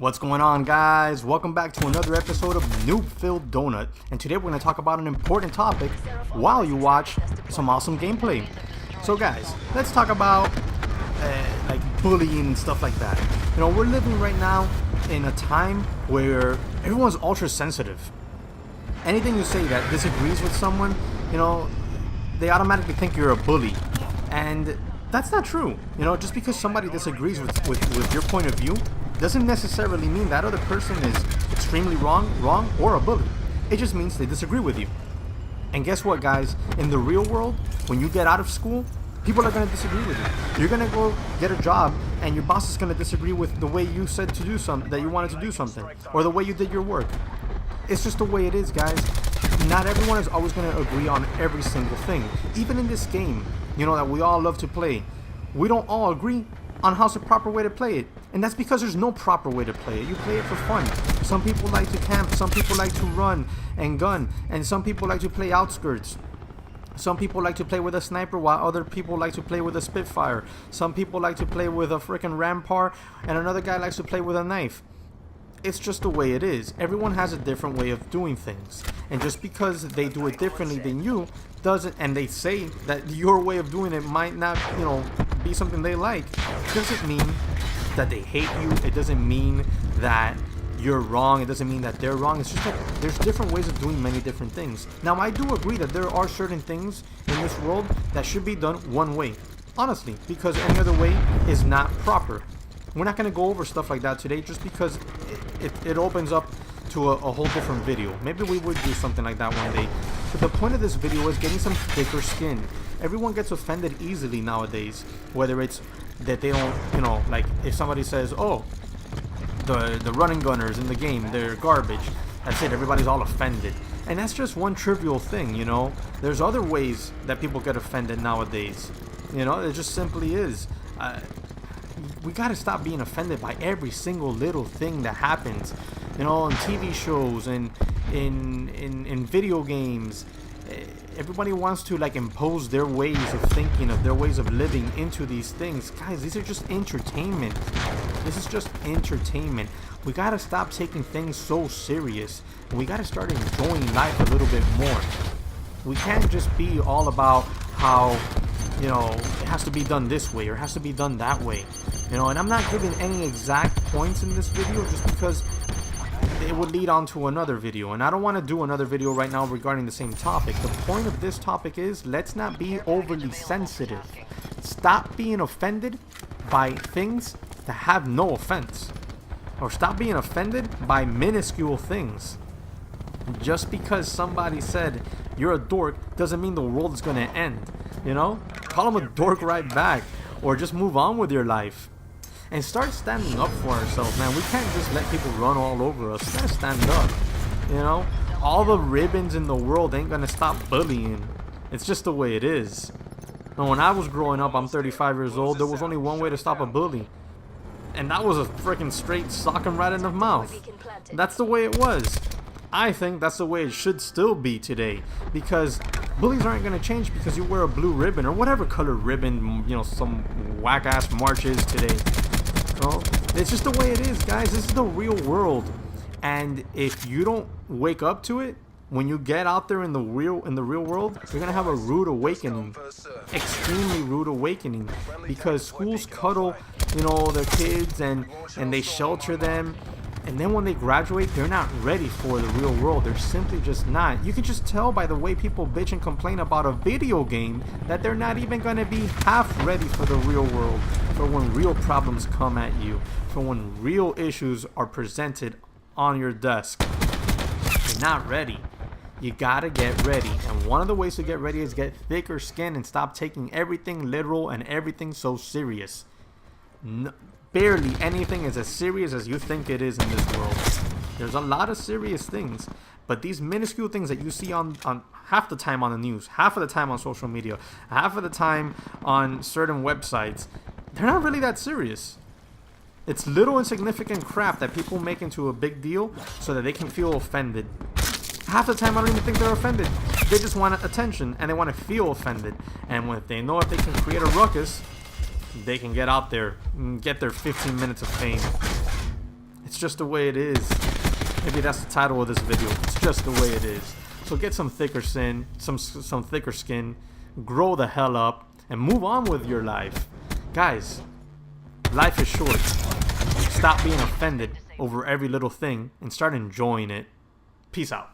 What's going on, guys? Welcome back to another episode of Noob-Filled Donut, and today we're going to talk about an important topic while you watch some awesome gameplay. So guys, let's talk about like bullying and stuff like that. You know, we're living right now in a time where everyone's ultra sensitive. Anything you say that disagrees with someone, you know, they automatically think you're a bully, and that's not true. You know, just because somebody disagrees with your point of view doesn't necessarily mean that other person is extremely wrong, or a bully. It just means they disagree with you. And guess what, guys? In the real world, when you get out of school, people are going to disagree with you. You're going to go get a job, and your boss is going to disagree with the way you said to do something, that you wanted to do something, or the way you did your work. It's just the way it is, guys. Not everyone is always going to agree on every single thing. Even in this game, you know, that we all love to play, we don't all agree on how's the proper way to play it. And that's because there's no proper way to play it. You play it for fun. Some people like to camp, some people like to run and gun, and some people like to play outskirts. Some people like to play with a sniper while other people like to play with a Spitfire. Some people like to play with a freaking Rampart, and another guy likes to play with a knife. It's just the way it is. Everyone has a different way of doing things, and just because they do it differently than you doesn't, and they say that your way of doing it might not, you know, be something they like, doesn't mean that they hate you. It doesn't mean that you're wrong. It doesn't mean that they're wrong. It's just that there's different ways of doing many different things. Now, I do agree that there are certain things in this world that should be done one way, honestly, because any other way is not proper. We're not going to go over stuff like that today just because it opens up to a whole different video. Maybe we would do something like that one day. But the point of this video is getting some thicker skin. Everyone gets offended easily nowadays, whether it's that they don't, you know, like if somebody says, oh, the running gunners in the game, they're garbage. That's it, everybody's all offended. And that's just one trivial thing, you know. There's other ways that people get offended nowadays. You know, it just simply is. We gotta stop being offended by every single little thing that happens, you know, on TV shows and in video games. Everybody wants to like impose their ways of thinking, of their ways of living into these things. Guys, these are just entertainment. This is just entertainment. We gotta stop taking things so serious, and we gotta start enjoying life a little bit more. We can't just be all about how, you know, it has to be done this way or it has to be done that way. You know, and I'm not giving any exact points in this video just because it would lead on to another video, and I don't want to do another video right now regarding the same topic. The point of this topic is, let's not be overly sensitive. Stop being offended by things that have no offense, or stop being offended by minuscule things. Just because somebody said you're a dork doesn't mean the world is gonna end. You know, call them a dork right back, or just move on with your life. And start standing up for ourselves, man. We can't just let people run all over us. We gotta stand up, you know? All the ribbons in the world ain't gonna stop bullying. It's just the way it is. And when I was growing up, I'm 35 years old, there was only one way to stop a bully. And that was a freaking straight sock him right in the mouth. That's the way it was. I think that's the way it should still be today. Because bullies aren't going to change because you wear a blue ribbon or whatever color ribbon, you know, some whack-ass march is today. Well, it's just the way it is, guys. This is the real world. And if you don't wake up to it, when you get out there in the real world, you're going to have a rude awakening. Extremely rude awakening. Because schools cuddle, you know, their kids and they shelter them. And then when they graduate, they're not ready for the real world. They're simply just not. You can just tell by the way people bitch and complain about a video game that they're not even going to be half ready for the real world. For when real problems come at you. For when real issues are presented on your desk. You're not ready. You gotta get ready. And one of the ways to get ready is get thicker skin and stop taking everything literal and everything so serious. Barely anything is as serious as you think it is in this world. There's a lot of serious things, but these minuscule things that you see on half the time on the news, half of the time on social media, half of the time on certain websites, they're not really that serious. It's little insignificant crap that people make into a big deal so that they can feel offended. Half the time I don't even think they're offended. They just want attention and they want to feel offended. And when they know if they can create a ruckus, they can get out there and get their 15 minutes of fame. It's just the way it is. Maybe that's the title of this video. It's just the way it is. So get some thicker skin, some thicker skin, grow the hell up, and move on with your life. Guys, life is short. Stop being offended over every little thing and start enjoying it. Peace out.